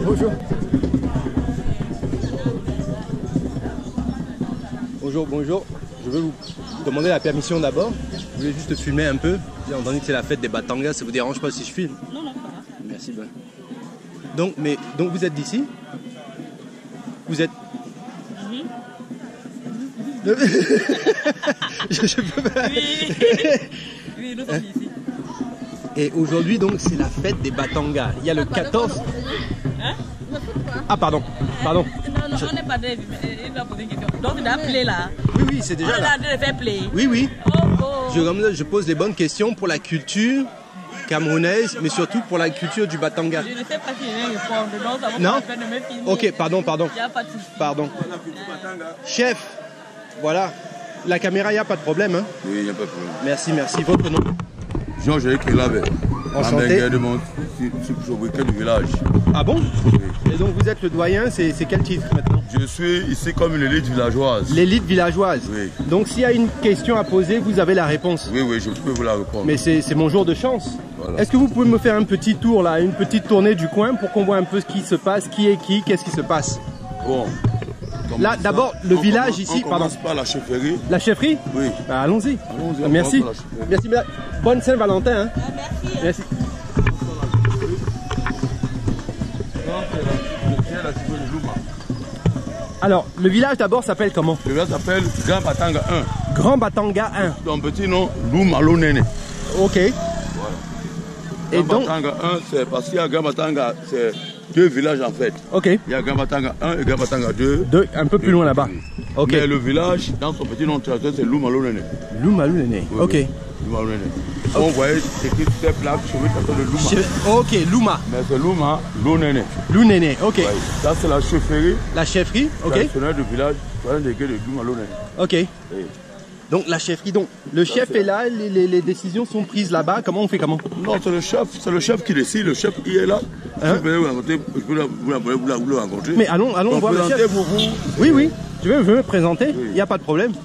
Bonjour. Bonjour, bonjour. Je veux vous demander la permission d'abord. Je voulais juste filmer un peu. J'ai entendu que c'est la fête des Batangas. Ça vous dérange pas si je filme? Non, non, pas. Merci. Ben. Donc vous êtes d'ici? Vous êtes... je peux pas... Oui, nous sommes ici. Et aujourd'hui, donc, c'est la fête des Batangas. Il y a le 14... Hein? Ah, pardon. Pardon. Non, on n'est pas des... Il doit poser une question. Donc, il a appelé là. Oui, oui, c'est déjà On là. a de faire play. Oui, oui. Oh, oh. Je pose les bonnes questions pour la culture camerounaise, mais surtout pour la culture du Batanga. Je ne sais pas si je vais répondre. Donc, ça va Non? pas la peine de me filmer. Ok, pardon. Il n'y a pas de souci. Pardon. Chef, voilà. La caméra, il n'y a pas de problème. Hein? Oui, il n'y a pas de problème. Merci. Votre nom? Jean-Jacques Kilabe. Enchanté. De mon sobriquet du village. Ah bon? Oui. Et donc vous êtes le doyen, c'est quel titre maintenant? Je suis ici comme une élite villageoise. L'élite villageoise. Oui. Donc s'il y a une question à poser, vous avez la réponse. Oui, oui, je peux vous la répondre. Mais c'est mon jour de chance. Voilà. Est-ce que vous pouvez me faire un petit tour là, une petite tournée du coin pour qu'on voit un peu ce qui se passe, qui est qui, qu'est-ce qui se passe? Bon. Là, d'abord, le village ici, on pardon. commence par la chefferie. La chefferie? Oui. Bah, allons-y. Allons-y, on Merci. commence par la chefferie. Merci. Bonne Saint-Valentin. Hein. Merci. Alors, le village d'abord s'appelle comment? Le village s'appelle Grand Batanga 1. Grand Batanga 1. Son petit nom, Loumalonene. Ok. Voilà. Et Grand donc, Batanga 1, c'est parce qu'il y a Grand Batanga, c'est deux villages en fait. ok. Il y a Grand Batanga 1 et Grand Batanga 2. Un peu plus loin là-bas. Ok. Mais le village, dans son petit nom traditionnel, c'est Loumalonene. Loumalunene. Oui, Ok. oui. Loumalonene. On voyait écrit sur ces plaques sur le de Louma. Ok, Louma. Mais c'est Louma, Lonene. Lounene. Ok. Ouais. Ça, c'est la chefferie La chefferie. Ok. traditionnelle du village, de Loumalonene. Ok. Oui. Donc la chefferie. Donc le chef est là, les décisions sont prises là-bas. Comment on fait comment? Non, c'est le chef qui décide. Le chef, il est là. Hein? Je peux vous le rencontrer. Mais allons voir le chef. Présentez-vous. Oui, oui. Je veux me présenter. Oui. Il n'y a pas de problème. Donc,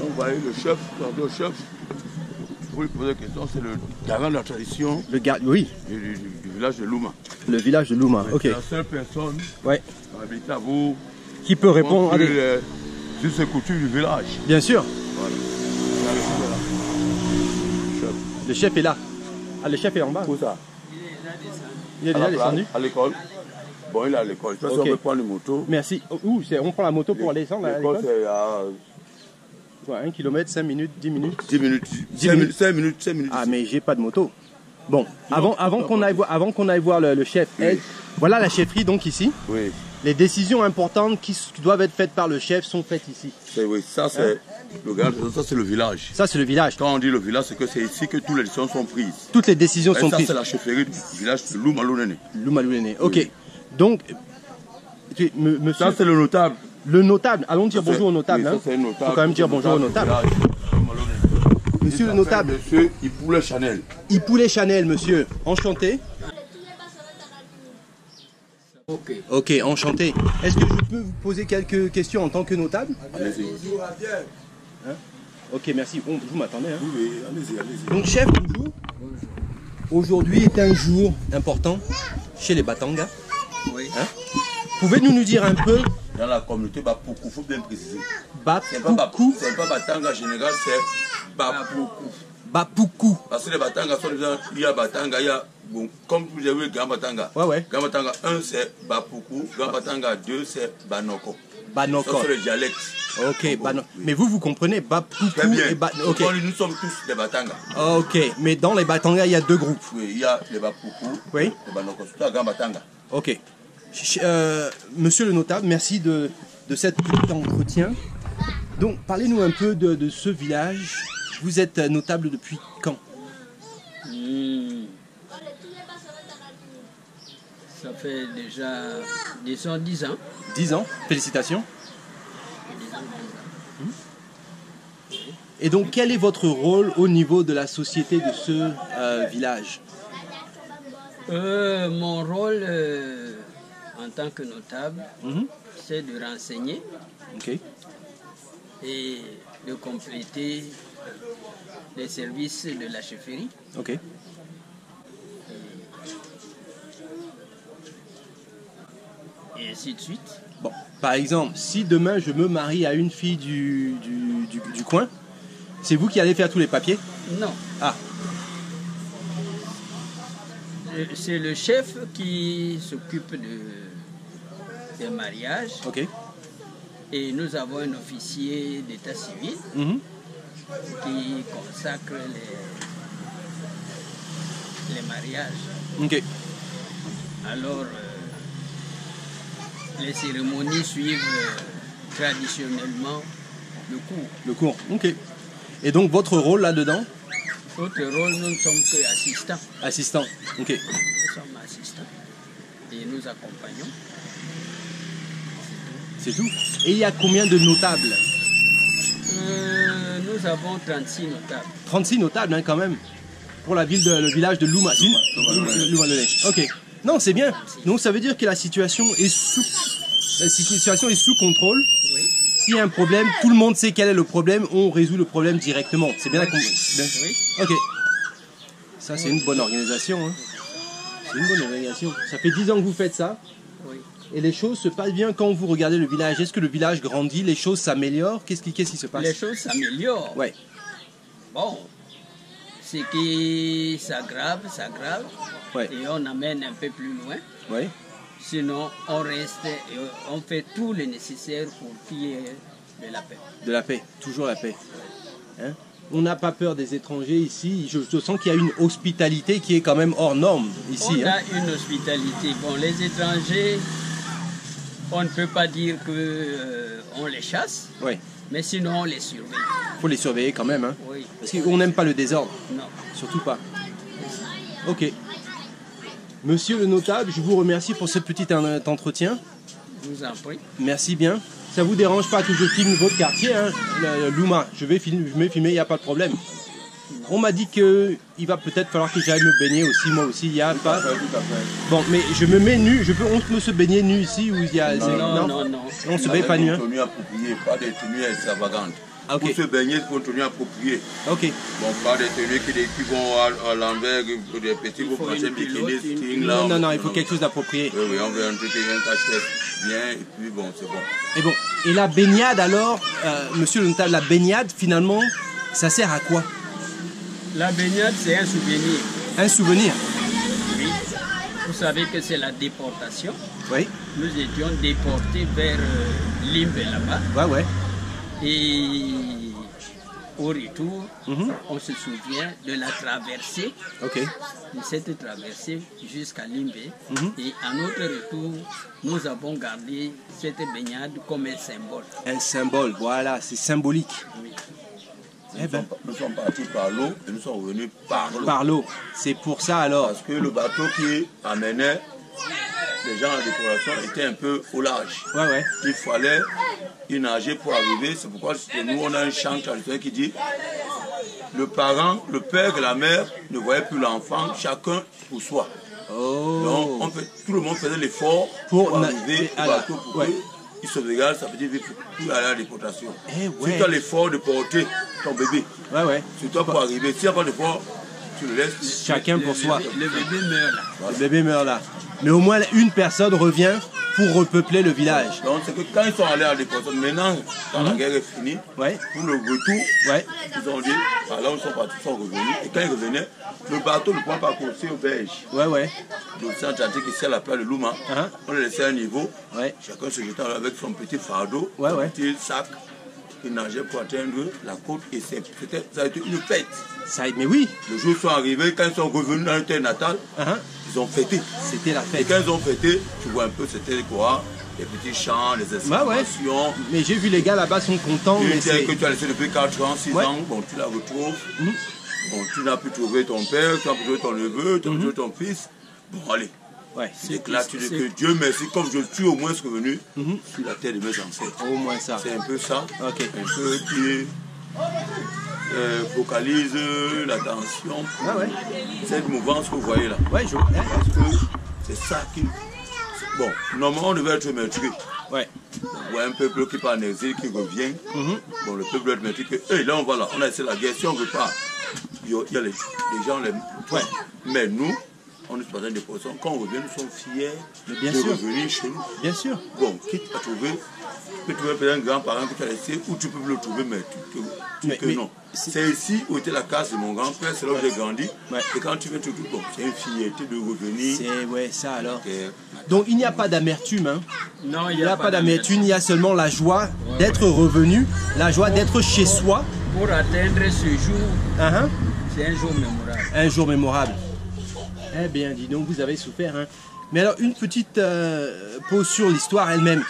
vous voyez le chef, le chef. Vous lui posez la question, c'est le garant de la tradition Oui. du village de Louma. Le village de Louma. Ok. C'est la seule personne Ouais. habilitée à vous Qui peut répondre à des... sur ces coutumes du village. Bien sûr. Voilà. Le chef est là. Ah, le chef est en bas. Où ça? Il est déjà descendu. À l'école. Bon, il est à l'école. De toute façon, on peut prendre une moto. Merci. Où on prend la moto pour aller descendre à L'école, l'école? c'est à 1 km, 5 minutes, 10 minutes. 10 minutes. 5 minutes. Ah, mais j'ai pas de moto. Bon, avant qu'on aille voir le chef, voilà la chefferie donc ici. Oui. Les décisions importantes qui doivent être faites par le chef sont faites ici. Oui, ça c'est le village. Ça c'est le village. Quand on dit le village, c'est que c'est ici que toutes les décisions sont prises. Toutes les décisions sont Ça prises. c'est la chefferie du village de Loumalonene. Loumalunene. Ok. Donc, monsieur. Ça c'est le notable. Le notable. Allons dire bonjour au notable. Oui, Hein. ça c'est un notable. Faut quand même dire bonjour au notable. Monsieur le notable. Monsieur Ipoulet Chanel. Ipoulet Chanel, monsieur. Enchanté. Ok, enchanté. Est-ce que je peux vous poser quelques questions en tant que notable? Allez-y. Hein? Ok, merci. Bon, vous m'attendez. Hein? Oui, allez-y. Donc, chef, bonjour. Aujourd'hui est un jour important chez les Batangas. Oui. Hein? Pouvez-vous nous dire un peu? Dans la communauté, Bapoukou, il faut bien préciser. C'est pas Bapoukou. c'est pas Batanga général, c'est Bapoukou. Bapoukou. Parce que les Batangas sont des gens, il y a Batanga, il y a, bon, comme vous avez vu, Grand Batanga. Ouais. Grand Batanga 1 c'est Bapoukou, Grand Batanga 2 c'est Banoko. Banoko. Ça c'est le dialecte. Ok, Banoko. Mais vous comprenez Bapoukou Très bien. et Ok. Nous sommes tous des Batangas. Ok, mais dans les Batangas, il y a deux groupes. Oui, il y a les Bapoukou, Oui. les Banoko, surtout à Grand Batanga. Ok. Monsieur le notable, merci de cet petit entretien. Donc, parlez-nous un peu de ce village. Vous êtes notable depuis quand? Ça fait déjà, disons, 10 ans. 10 ans. Félicitations. Et donc, quel est votre rôle au niveau de la société de ce village? Mon rôle en tant que notable, c'est de renseigner Ok. et de compléter les services de la chefferie. Ok. Et ainsi de suite. Bon, par exemple, si demain je me marie à une fille du coin, c'est vous qui allez faire tous les papiers? Non. Ah, C'est le chef qui s'occupe des mariages. ok. Et nous avons un officier d'état civil Mhm. qui consacre les mariages. Ok. Alors, les cérémonies suivent traditionnellement le cours. Le cours. Ok. Et donc votre rôle là-dedans? Notre rôle, nous ne sommes qu'assistants. Assistant. Ok. Nous sommes assistants et nous accompagnons. C'est tout. Et il y a combien de notables? Nous avons 36 notables. 36 notables hein, quand même. Pour le village de Louma. Louma-le-Lait. Ok. Non, c'est bien. Donc ça veut dire que la situation est sous contrôle. Oui. S'il y a un problème, tout le monde sait quel est le problème, on résout le problème directement. C'est bien la Oui. Ok. Ça, c'est une bonne organisation. Hein. C'est une bonne organisation. Ça fait 10 ans que vous faites ça. Oui. Et les choses se passent bien quand vous regardez le village. Est-ce que le village grandit? Les choses s'améliorent? Qu'est-ce qui se passe? Les choses s'améliorent. Ouais. Bon, ce qui s'aggrave, Ouais. et on amène un peu plus loin. Ouais. Sinon, on reste et on fait tout le nécessaire pour qu'il y ait de la paix. De la paix. Toujours la paix. Hein? On n'a pas peur des étrangers ici. Je sens qu'il y a une hospitalité qui est quand même hors norme ici. On Hein? a une hospitalité. Bon, les étrangers, on ne peut pas dire qu'on les chasse, Ouais. mais sinon on les surveille. Il faut les surveiller quand même. Hein? Oui. Parce qu'on n'aime pas le désordre. Non. Surtout pas. Ok. Monsieur le notable, je vous remercie pour ce petit entretien. Je vous en prie. Merci bien. Ça vous dérange pas que je filme votre quartier, hein, le Louma? Je vais filmer, il n'y a pas de problème. On m'a dit qu'il va peut-être falloir que j'aille me baigner aussi, moi aussi. Il y a pas. Tout à fait. Bon, mais je me mets nu. On peut se baigner nu ici où il y a. Non. On se baigne pas nu. Hein. Des tenues appropriées, pas des tenues extravagantes. Ah, ok. Pour se baigner, il faut une tenue appropriée. Ok. Bon, pas des tenues qui vont à l'envers, des petits, vous faut prenez une bikini, culotte, string, Non, là. non, il faut quelque chose d'approprié. Oui, oui, on veut un truc, un cache-tête bien, et puis bon, c'est bon. Et bon, et la baignade alors, monsieur le notable, la baignade finalement, ça sert à quoi? La baignade, c'est un souvenir. Un souvenir. Oui. Vous savez que c'est la déportation. Oui. Nous étions déportés vers Limbe là-bas. Ouais. Et au retour, Mhm. on se souvient de la traversée, Ok. de cette traversée jusqu'à Limbe. Mhm. Et à notre retour, nous avons gardé cette baignade comme un symbole. Un symbole, voilà, c'est symbolique. Oui. Eh ben, Nous sommes partis par l'eau et nous sommes revenus par l'eau. par l'eau. C'est pour ça alors. Parce que le bateau qui amenait les gens à la décoration était un peu au large. Ouais. Il fallait y nager pour arriver. C'est pourquoi nous, on a un chant traditionnel qui dit le parent, le père et la mère ne voyaient plus l'enfant, chacun pour soi. Oh. Donc, tout le monde faisait l'effort Pour pour arriver à au la- bateau pour ouais. qu'il se régale, ça veut dire pour aller à la déportation. Eh ouais. Si tu as l'effort de porter ton bébé, Ouais. c'est toi pour arriver. Si tu n'as pas d'effort, tu le laisses. Chacun pour soi. Le bébé meurt là. Le bébé meurt là. Mais au moins une personne revient pour repeupler le village. Donc c'est que quand ils sont allés à la déportation, maintenant, quand la guerre est finie, Ouais. pour le retour, Ouais. ils ont dit, là où ils sont partis, ils sont revenus. Et quand ils revenaient, le bateau ne pouvait pas courser au berge. Ouais. De l'océan Atlantique ici à la plage de Louma, Hein? on le laissait à un niveau. Ouais. Chacun se jetait avec son petit fardeau, Ouais, son ouais. petit sac. Il nageait pour atteindre la côte et ça a été une fête. Mais oui. Le jour où ils sont arrivés, quand ils sont revenus dans leur terre natale, Hein? ils ont fêté. C'était la Et fête. quand ils ont fêté, tu vois un peu, c'était quoi? Les petits chants, les exclamations. Mais j'ai vu les gars là-bas sont contents. Une Mais terre c'est... que tu as laissé depuis 4 ans, 6 Ouais. ans, bon, tu la retrouves. Mhm. Bon, tu n'as plus trouvé ton père, tu n'as plus trouvé ton neveu, tu n'as plus trouvé ton fils. Bon, allez. Ouais. C'est là, tu dis que Dieu merci, comme je suis au moins revenu Mhm. sur la terre de mes ancêtres. Au moins ça. C'est un peu ça. Ok. Un peu qui focalise l'attention pour Ah ouais. cette mouvance que vous voyez là. Ouais, Parce que c'est ça qui. Bon, normalement on devait être meurtrier. Ouais. On voit un peuple qui part en exil, qui revient. Bon, le peuple doit dire que, hey, là, voilà, on a essayé la guerre, si on ne veut pas, il y a les gens, ouais. Mais nous, on est sur des positions. Quand on revient, nous sommes fiers de revenir chez nous. Bien sûr. Bon, quitte à trouver, tu peux trouver peut-être un grand-parent que tu as laissé, ou tu peux le trouver, mais non. C'est ici où était la case de mon grand-père, c'est là où j'ai grandi. Ouais. Et quand tu viens, tu dis, bon, c'est une fierté de revenir. C'est, ouais, ça alors. Donc il n'y a pas d'amertume. Hein. Non, il n'y a pas d'amertume, il y a seulement la joie d'être revenu, la joie d'être chez soi. Pour atteindre ce jour, c'est un jour mémorable. Un jour mémorable. Eh bien, dis donc, vous avez souffert. Hein. Mais alors, une petite pause sur l'histoire elle-même.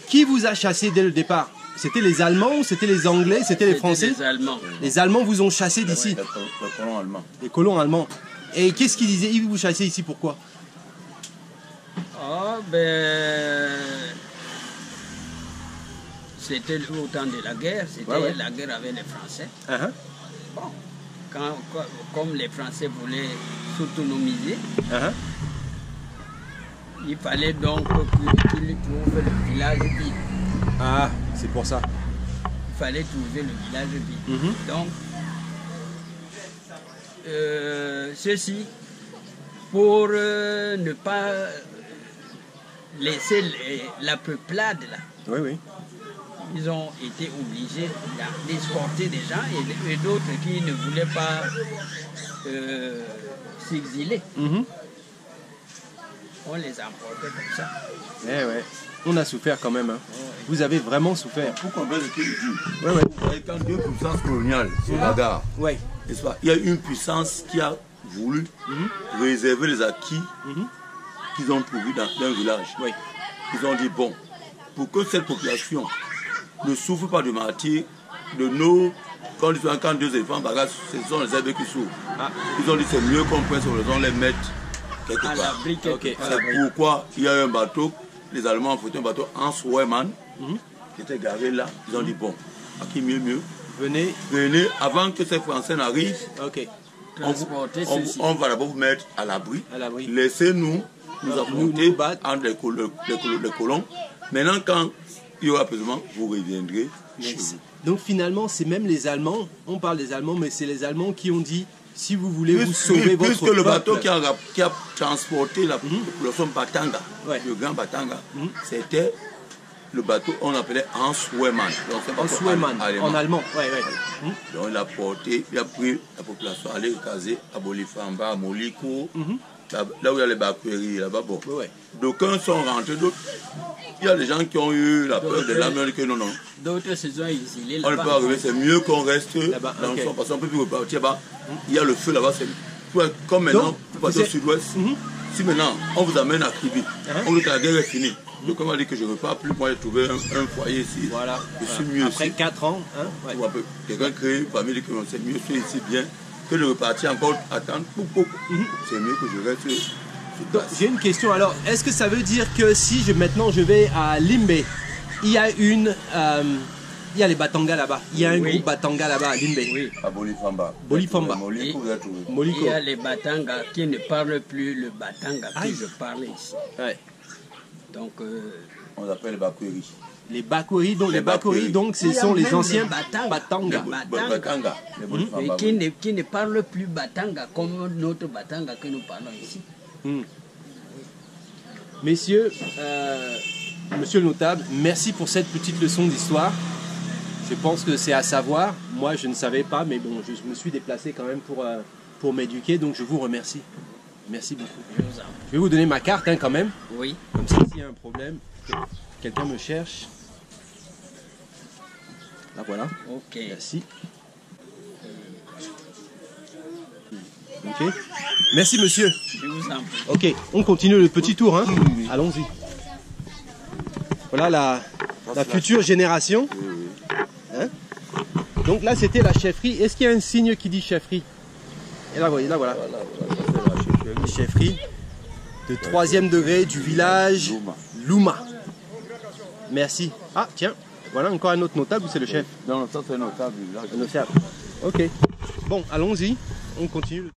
Qui vous a chassé dès le départ? C'était les Allemands ou c'était les Anglais, c'était les Français? Les Allemands. Les Allemands vous ont chassé d'ici? Les colons allemands. Les colons allemands. Et qu'est-ce qu'ils disaient? Ils vous chassaient ici, pourquoi? Ah, ben... C'était au temps de la guerre, c'était la guerre avec les Français. Bon, comme les Français voulaient s'autonomiser, il fallait donc qu'ils trouvent le village vide. Ah, c'est pour ça. Il fallait trouver le village vide. Donc, ceci, pour ne pas laisser la peuplade là, ils ont été obligés d'escorter des gens et d'autres qui ne voulaient pas s'exiler. On les emportait comme ça. Eh ouais. On a souffert quand même. Hein. Vous avez vraiment souffert. Pour comprendre ce qu'il dit, quand deux puissances coloniales se bagarrent, il y a une puissance qui a voulu réserver les acquis qu'ils ont trouvés dans un village. Ils ont dit, bon, pour que cette population ne souffre pas de martyrs, de nos... Quand deux éléphants bagarrent, ce sont les herbes qui souffrent. Ils ont dit, c'est mieux qu'on prenne sur le temps, les mettre quelque part. C'est pourquoi il y a un bateau, les Allemands ont fait un bateau Hans Weymann, qui était garé là. Ils ont dit, bon, à qui mieux, venez, avant que ces Français n'arrivent, on va d'abord vous mettre à l'abri. Laissez-nous nous affronter entre les colons. Maintenant, quand il y aura besoin, vous reviendrez chez vous. Donc finalement, c'est même les Allemands, on parle des Allemands, mais c'est les Allemands qui ont dit, si vous voulez vous sauver votre peuple... le bateau qui a transporté la population Batanga, le grand Batanga, c'était le bateau on appelait Hans Weymann. Hans Weymann, en allemand. Donc il a porté, il a pris la population, aller caser à Bolifamba, à Moliko, là où il y a les Bakweri, là-bas. Bon. D'aucuns sont rentrés, d'autres... Il y a des gens qui ont eu la peur de l'Amérique que non. D'autres se sont exilés là-bas. On ne peut pas arriver, c'est mieux qu'on reste là-bas. Parce qu'on ne peut plus repartir là-bas. Il y a le feu là-bas. Comme maintenant, vous passez au sud-ouest. Si maintenant, on vous amène à Kribi, on dit que la guerre est finie. Donc on m'a dit que je ne veux pas plus, moi j'ai trouvé un foyer ici. Voilà. Je suis mieux après ici. 4 ans. Quelqu'un crée une famille qui c'est mieux, je suis ici bien, que de repartir encore attendre. C'est mieux que je reste. J'ai une question alors, est-ce que ça veut dire que si maintenant je vais à Limbe, il y a il y a les Batanga là-bas, il y a un groupe Batanga là-bas à Limbe? À Bolifamba. Moliko, il y a les Batanga qui ne parlent plus le Batanga que je parle ici. Donc, on appelle les Bakweri. Les Bakweri, donc les Bakweri, donc ce sont les anciens Batanga. Et qui ne parlent plus Batanga comme notre Batanga que nous parlons ici. Messieurs, monsieur le notable, merci pour cette petite leçon d'histoire. Je pense que c'est à savoir. Moi, je ne savais pas, mais bon, je me suis déplacé quand même pour m'éduquer, donc je vous remercie. Merci beaucoup. Je vais vous donner ma carte quand même. Oui. Comme ça, s'il y a un problème, quelqu'un me cherche. Là, voilà. Ok. Merci. Ok. Merci, monsieur. Je vous en prie. Ok, on continue le petit tour. Hein. Allons-y. Voilà la future génération. Hein. Donc là, c'était la chefferie. Est-ce qu'il y a un signe qui dit chefferie? Et là, voilà. La chefferie de 3e degré du village Louma. Merci. Ah, tiens. Voilà encore un autre notable ou c'est le chef? Non, ça c'est un notable. Un notable. Ok. Bon, allons-y. On continue.